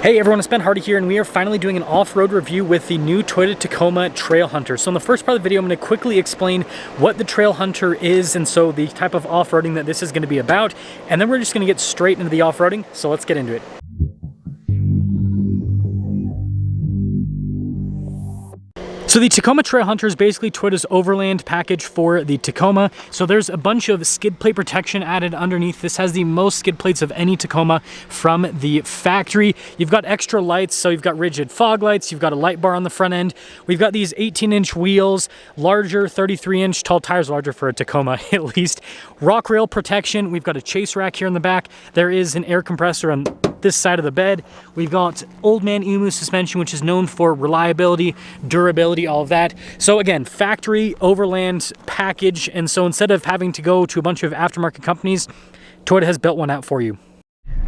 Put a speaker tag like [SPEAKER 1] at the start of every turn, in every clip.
[SPEAKER 1] Hey everyone, it's Ben Hardy here, and we are finally doing an off-road review with the new Toyota Tacoma Trailhunter. So in the first part of the video, I'm going to quickly explain what the Trailhunter is, and so the type of off-roading that this is going to be about, and then we're just going to get straight into the off-roading, so let's get into it. So the Tacoma Trailhunter is basically Toyota's overland package for the Tacoma. So there's a bunch of skid plate protection added underneath. This has the most skid plates of any Tacoma from the factory. You've got extra lights, so you've got rigid fog lights, you've got a light bar on the front end. We've got these 18-inch wheels, larger 33-inch tall tires, larger for a Tacoma at least. Rock rail protection. We've got a chase rack here in the back. There is an air compressor on this side of the bed. We've got Old Man Emu suspension, which is known for reliability, durability, all of that. So again, factory overland package, and so instead of having to go to a bunch of aftermarket companies, Toyota has built one out for you.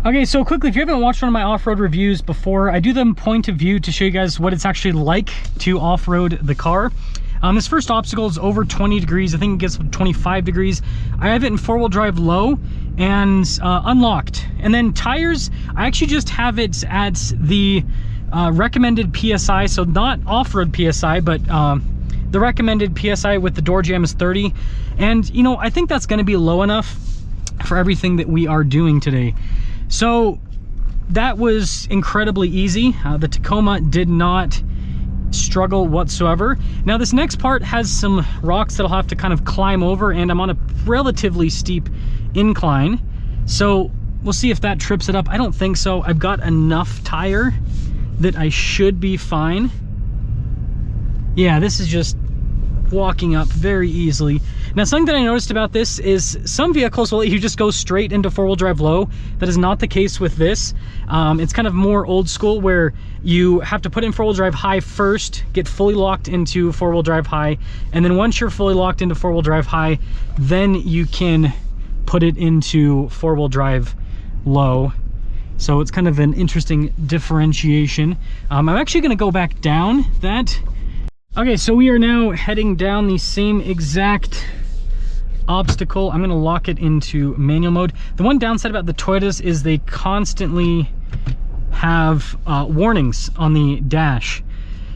[SPEAKER 1] Okay, so quickly, if you haven't watched one of my off-road reviews before, I do them point of view to show you guys what it's actually like to off-road the car. This first obstacle is over 20 degrees. I think it gets 25 degrees. I have it in four-wheel drive low and unlocked. And then tires, I actually just have it at the recommended PSI, so not off-road PSI, but the recommended PSI with the door jam is 30. And, you know, I think that's going to be low enough for everything that we are doing today. So that was incredibly easy. The Tacoma did not struggle whatsoever. Now this next part has some rocks that I'll have to kind of climb over, and I'm on a relatively steep incline, so we'll see if that trips it up. I don't think so. I've got enough tire that I should be fine. Yeah, this is just walking up very easily. Now, something that I noticed about this is some vehicles will let you just go straight into four-wheel drive low. That is not the case with this. It's kind of more old school, where you have to put in four-wheel drive high first, get fully locked into four-wheel drive high, and then once you're fully locked into four-wheel drive high, then you can put it into four-wheel drive low. So it's kind of an interesting differentiation. I'm actually going to go back down that. Okay, so we are now heading down the same exact obstacle. I'm going to lock it into manual mode. The one downside about the Toyotas is they constantly have warnings on the dash.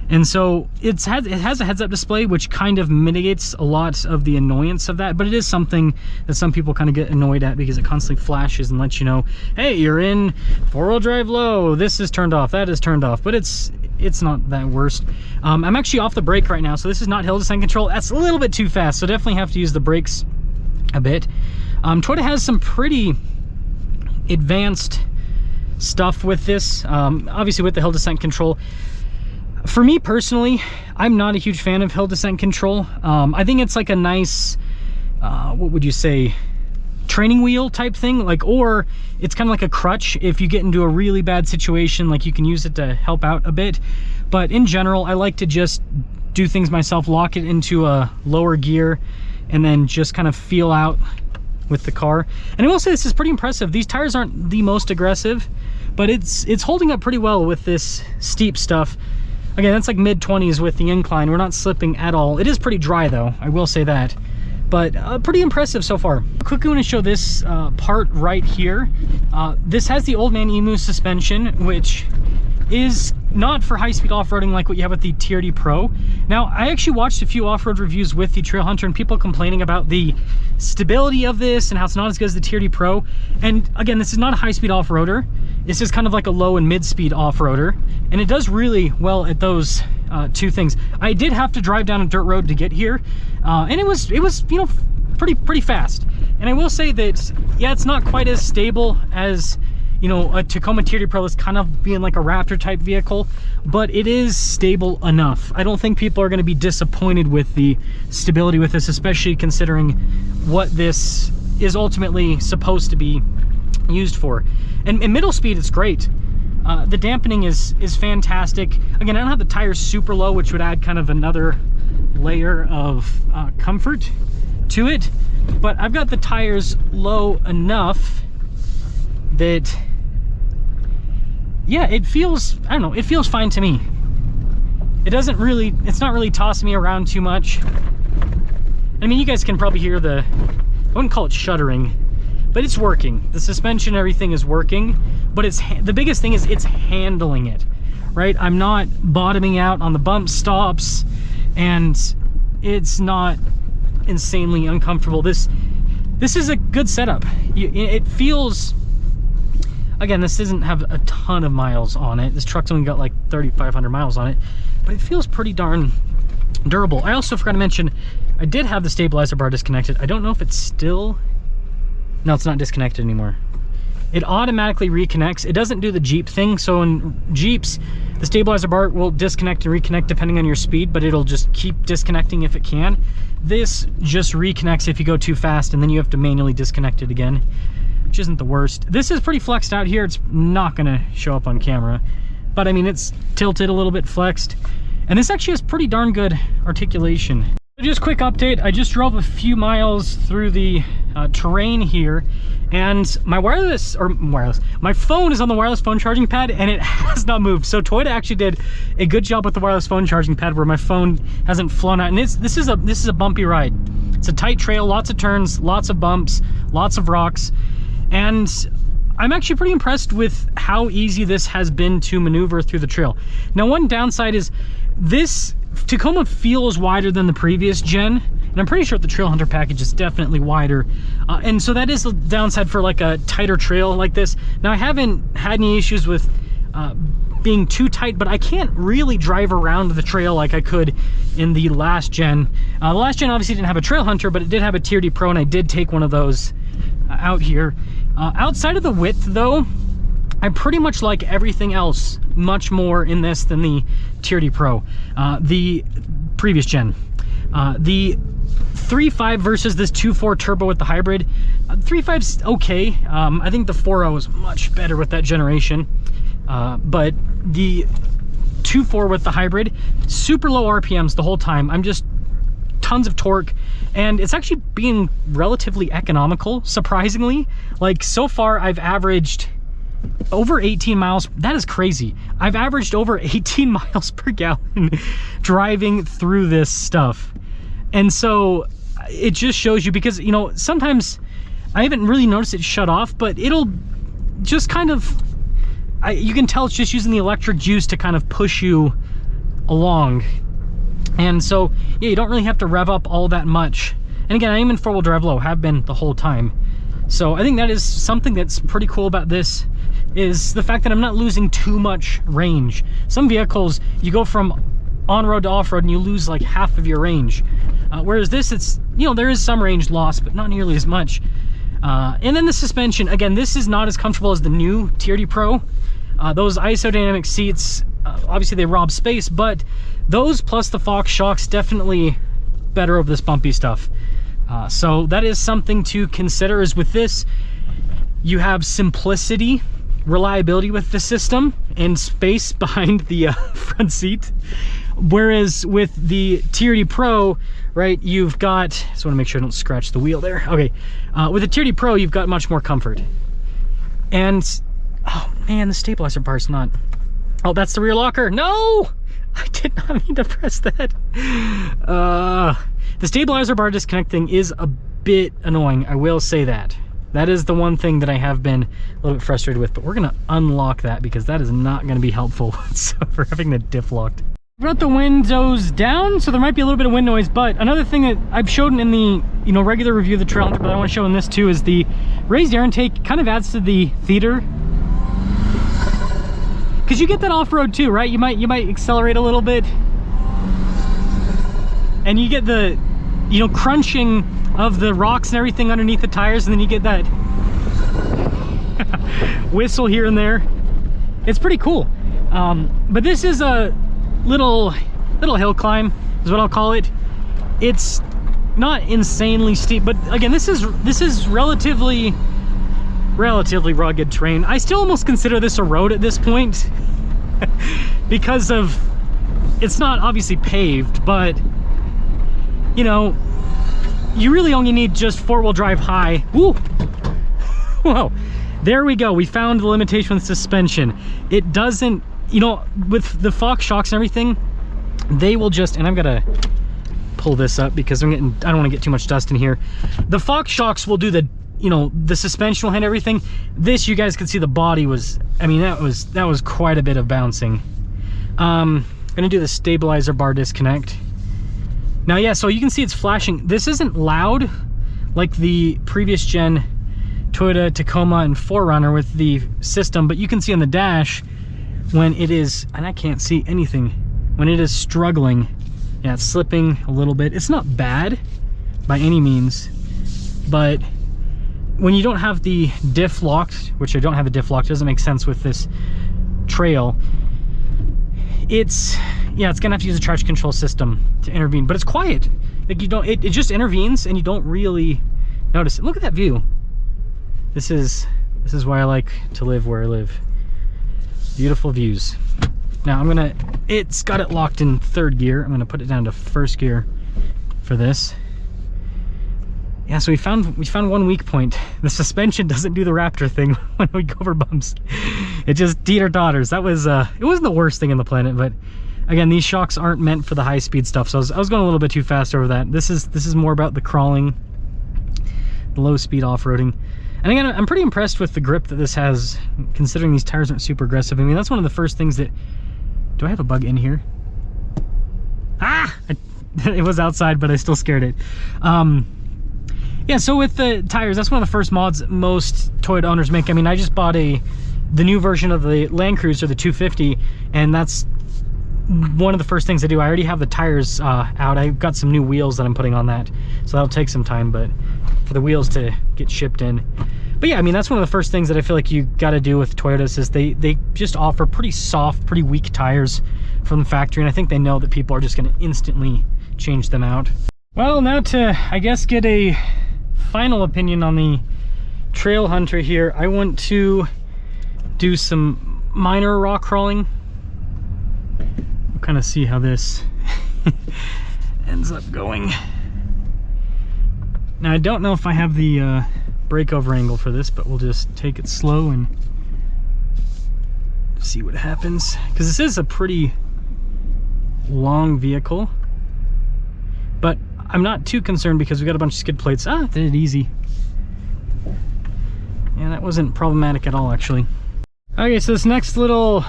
[SPEAKER 1] And so it has a heads-up display, which kind of mitigates a lot of the annoyance of that, but it is something that some people kind of get annoyed at because it constantly flashes and lets you know, hey, you're in four-wheel drive low, this is turned off, that is turned off, but it's not that worst. I'm actually off the brake right now, so this is not hill descent control. That's a little bit too fast, so definitely have to use the brakes a bit. Toyota has some pretty advanced stuff with this, obviously with the hill descent control. For me personally, I'm not a huge fan of hill descent control. I think it's like a nice, what would you say, training wheel type thing, like, or it's kind of like a crutch if you get into a really bad situation, like you can use it to help out a bit. But in general, I like to just do things myself, lock it into a lower gear, and then just kind of feel out with the car. And I will say this is pretty impressive. These tires aren't the most aggressive, but it's holding up pretty well with this steep stuff. Again, that's like mid-20s with the incline. We're not slipping at all. It is pretty dry though, I will say that. But pretty impressive so far. Quickly want to show this part right here. This has the Old Man Emu suspension, which is not for high-speed off-roading like what you have with the TRD Pro. Now, I actually watched a few off-road reviews with the Trailhunter and people complaining about the stability of this and how it's not as good as the TRD Pro. And again, this is not a high-speed off-roader. This is kind of like a low and mid-speed off-roader, and it does really well at those two things. I did have to drive down a dirt road to get here, and it was you know, pretty fast. And I will say that, yeah, it's not quite as stable as, you know, a Tacoma TRD Pro is kind of being like a Raptor type vehicle, but it is stable enough. I don't think people are going to be disappointed with the stability with this, especially considering what this is ultimately supposed to be used for. And in middle speed, it's great. The dampening is fantastic. Again, I don't have the tires super low, which would add kind of another layer of comfort to it, but I've got the tires low enough that, yeah, it feels, I don't know, it feels fine to me. It's not really tossing me around too much. I mean, you guys can probably hear I wouldn't call it shuddering, but it's working. The suspension, everything is working, but the biggest thing is it's handling it, right? I'm not bottoming out on the bump stops, and it's not insanely uncomfortable. This is a good setup. It feels, again, this doesn't have a ton of miles on it. This truck's only got like 3,500 miles on it, but it feels pretty darn durable. I also forgot to mention, I did have the stabilizer bar disconnected. I don't know if it's still, no, it's not disconnected anymore. It automatically reconnects. It doesn't do the Jeep thing. So in Jeeps, the stabilizer bar will disconnect and reconnect depending on your speed, but it'll just keep disconnecting if it can. This just reconnects if you go too fast, and then you have to manually disconnect it again, which isn't the worst. This is pretty flexed out here. It's not gonna show up on camera, but I mean, it's tilted a little bit flexed. And this actually has pretty darn good articulation. Just quick update, I just drove a few miles through the terrain here, and my my phone is on the wireless phone charging pad, and it has not moved. So Toyota actually did a good job with the wireless phone charging pad, where my phone hasn't flown out. And this is a bumpy ride. It's a tight trail, lots of turns, lots of bumps, lots of rocks, and I'm actually pretty impressed with how easy this has been to maneuver through the trail. Now, one downside is this Tacoma feels wider than the previous gen, and I'm pretty sure the Trailhunter package is definitely wider, and so that is the downside for like a tighter trail like this. Now, I haven't had any issues with being too tight, but I can't really drive around the trail like I could in the last gen. The last gen obviously didn't have a Trailhunter, but it did have a Tier D Pro, and I did take one of those out here. Outside of the width though, I pretty much like everything else much more in this than the Tier D Pro, the previous gen. The 3.5 versus this 2.4 turbo with the hybrid. 3.5's okay. I think the 4.0 is much better with that generation. But the 2.4 with the hybrid, super low RPMs the whole time. I'm just tons of torque, and it's actually being relatively economical, surprisingly. Like, so far I've averaged over 18 miles. That is crazy. I've averaged over 18 miles per gallon driving through this stuff. And so it just shows you, because, you know, sometimes I haven't really noticed it shut off, but it'll just kind of, you can tell it's just using the electric juice to kind of push you along. And so, yeah, you don't really have to rev up all that much. And again, I am in 4-wheel drive low, have been the whole time. So I think that is something that's pretty cool about this, is the fact that I'm not losing too much range. Some vehicles, you go from on-road to off-road and you lose like half of your range. Whereas this, it's, you know, there is some range loss, but not nearly as much. And then the suspension, again, this is not as comfortable as the new Tier D Pro. Those isodynamic seats, obviously they rob space, but those plus the Fox shocks definitely better over this bumpy stuff. So that is something to consider. Is with this, you have simplicity, reliability with the system, and space behind the front seat. Whereas with the Tier D Pro, right, you've got, just want to make sure I don't scratch the wheel there. Okay, with the Tier D Pro, you've got much more comfort. And, oh man, the stabilizer bar's not, oh, that's the rear locker. No, I did not mean to press that. The stabilizer bar disconnecting is a bit annoying, I will say that. That is the one thing that I have been a little bit frustrated with, but we're gonna unlock that because that is not gonna be helpful for having the diff locked. I've got the windows down, so there might be a little bit of wind noise, but another thing that I've shown in the, you know, regular review of the Trailhunter, but I want to show in this too, is the raised air intake kind of adds to the theater. Because you get that off-road too, right? You might accelerate a little bit, and you get the, you know, crunching of the rocks and everything underneath the tires, and then you get that whistle here and there. It's pretty cool. But this is a little hill climb is what I'll call it. It's not insanely steep, but again, this is relatively rugged terrain. I still almost consider this a road at this point because of, it's not obviously paved, but you know, you really only need just 4-wheel drive high. Woo! Whoa, there we go. We found the limitation with suspension. It doesn't, you know, with the Fox shocks and everything, they will just, and I'm gonna pull this up because I don't want to get too much dust in here. The Fox shocks will do the you know, the suspension will hit everything. This, you guys could see the body was, I mean, that was quite a bit of bouncing. I'm gonna do the stabilizer bar disconnect. Now, yeah, so you can see it's flashing. This isn't loud like the previous gen Toyota Tacoma and 4Runner with the system, but you can see on the dash when it is, and I can't see anything, when it is struggling. Yeah, it's slipping a little bit. It's not bad by any means, but when you don't have the diff locked, which I don't have the diff locked, it doesn't make sense with this trail. It's, yeah, it's gonna have to use a traction control system to intervene, but it's quiet. Like, you don't, it just intervenes and you don't really notice it. Look at that view. This is why I like to live where I live. Beautiful views. Now it's got it locked in 3rd gear. I'm gonna put it down to 1st gear for this. Yeah, so we found one weak point. The suspension doesn't do the Raptor thing when we go over bumps. It just teeter-totters. That was, it wasn't the worst thing in the planet, but again, these shocks aren't meant for the high-speed stuff, so I was going a little bit too fast over that. This is more about the crawling, the low-speed off-roading. And again, I'm pretty impressed with the grip that this has, considering these tires aren't super aggressive. I mean, that's one of the first things that... Do I have a bug in here? Ah! It was outside, but I still scared it. Yeah, so with the tires, that's one of the first mods most Toyota owners make. I mean, I just bought the new version of the Land Cruiser, the 250, and that's one of the first things I do. I already have the tires out. I've got some new wheels that I'm putting on that, so that'll take some time, but for the wheels to get shipped in. But yeah, I mean, that's one of the first things that I feel like you got to do with Toyotas is they just offer pretty soft, pretty weak tires from the factory, and I think they know that people are just going to instantly change them out. Well, now to, I guess, get a final opinion on the Trailhunter here, I want to do some minor rock crawling. We'll kind of see how this ends up going. Now, I don't know if I have the breakover angle for this, but we'll just take it slow and see what happens, because this is a pretty long vehicle, but I'm not too concerned because we got a bunch of skid plates. Ah, did it easy. Yeah, that wasn't problematic at all, actually. Okay, so this next little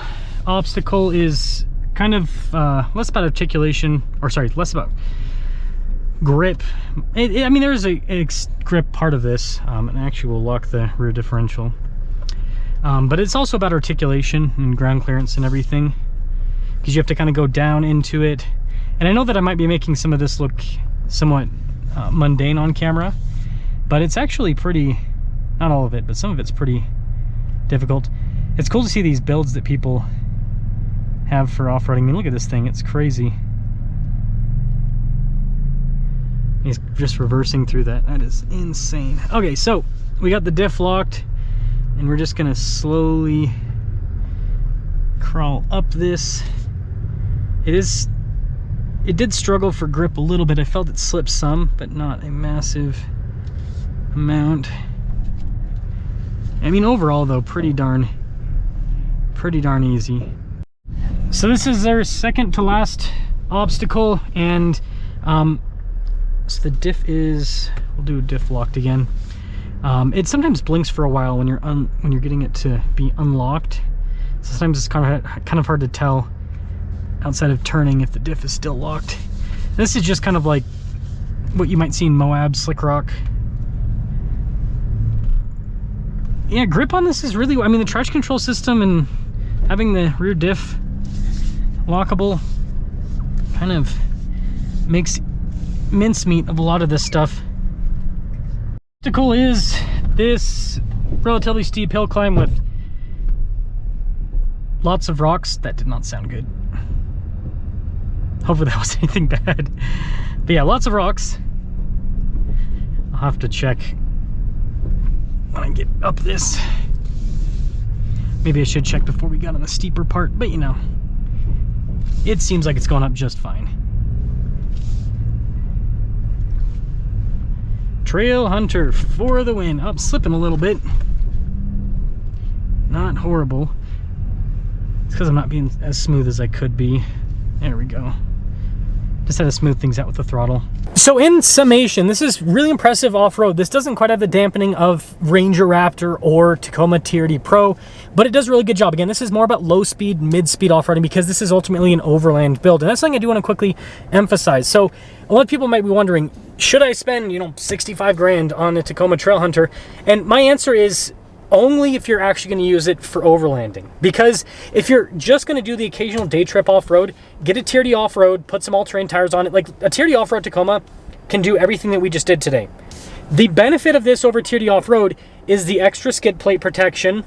[SPEAKER 1] obstacle is kind of less about articulation, or sorry, less about grip. I mean, there is a grip part of this, and actually will lock the rear differential. But it's also about articulation and ground clearance and everything, because you have to kind of go down into it. And I know that I might be making some of this look somewhat mundane on camera, but it's actually pretty, not all of it, but some of it's pretty difficult. It's cool to see these builds that people have for off-roading. I mean, look at this thing, it's crazy. He's just reversing through that. That is insane. Okay, so we got the diff locked, and we're just gonna slowly crawl up this. It did struggle for grip a little bit. I felt it slip some, but not a massive amount. I mean, overall though, pretty darn easy. So this is our second to last obstacle, and so the diff is, we'll do diff locked again. It sometimes blinks for a while when you're getting it to be unlocked. Sometimes it's kind of hard to tell outside of turning if the diff is still locked. This is just kind of like what you might see in Moab, slick rock. Yeah, grip on this is really, I mean, the traction control system and having the rear diff lockable kind of makes mincemeat of a lot of this stuff. The obstacle is this relatively steep hill climb with lots of rocks. That did not sound good. Hopefully that was anything bad. But yeah, lots of rocks. I'll have to check when I get up this. Maybe I should check before we got on the steeper part, but you know, it seems like it's going up just fine. Trailhunter for the win. Oh, I'm slipping a little bit. Not horrible. It's because I'm not being as smooth as I could be. There we go. Just had to smooth things out with the throttle. So in summation, this is really impressive off-road. This doesn't quite have the dampening of Ranger Raptor or Tacoma TRD Pro, but it does a really good job. Again, this is more about low-speed, mid-speed off-roading because this is ultimately an overland build. And that's something I do want to quickly emphasize. So a lot of people might be wondering, should I spend, 65 grand on a Tacoma Trailhunter? And my answer is only if you're actually going to use it for overlanding. Because if you're just going to do the occasional day trip off-road, get a TRD off-road, put some all-terrain tires on it. Like a TRD off-road Tacoma can do everything that we just did today. The benefit of this over TRD off-road is the extra skid plate protection,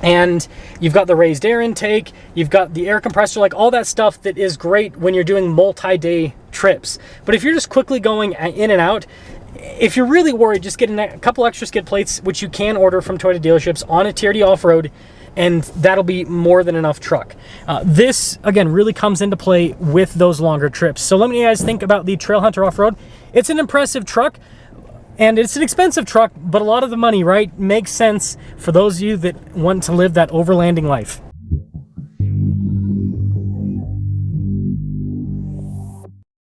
[SPEAKER 1] and you've got the raised air intake, you've got the air compressor, like all that stuff that is great when you're doing multi-day trips. But if you're just quickly going in and out, if you're really worried, just get a couple extra skid plates, which you can order from Toyota dealerships on a TRD off-road, and that'll be more than enough truck. This, again, really comes into play with those longer trips. So let me guys think about the Trailhunter off-road. It's an impressive truck, and it's an expensive truck, but a lot of the money, right, makes sense for those of you that want to live that overlanding life.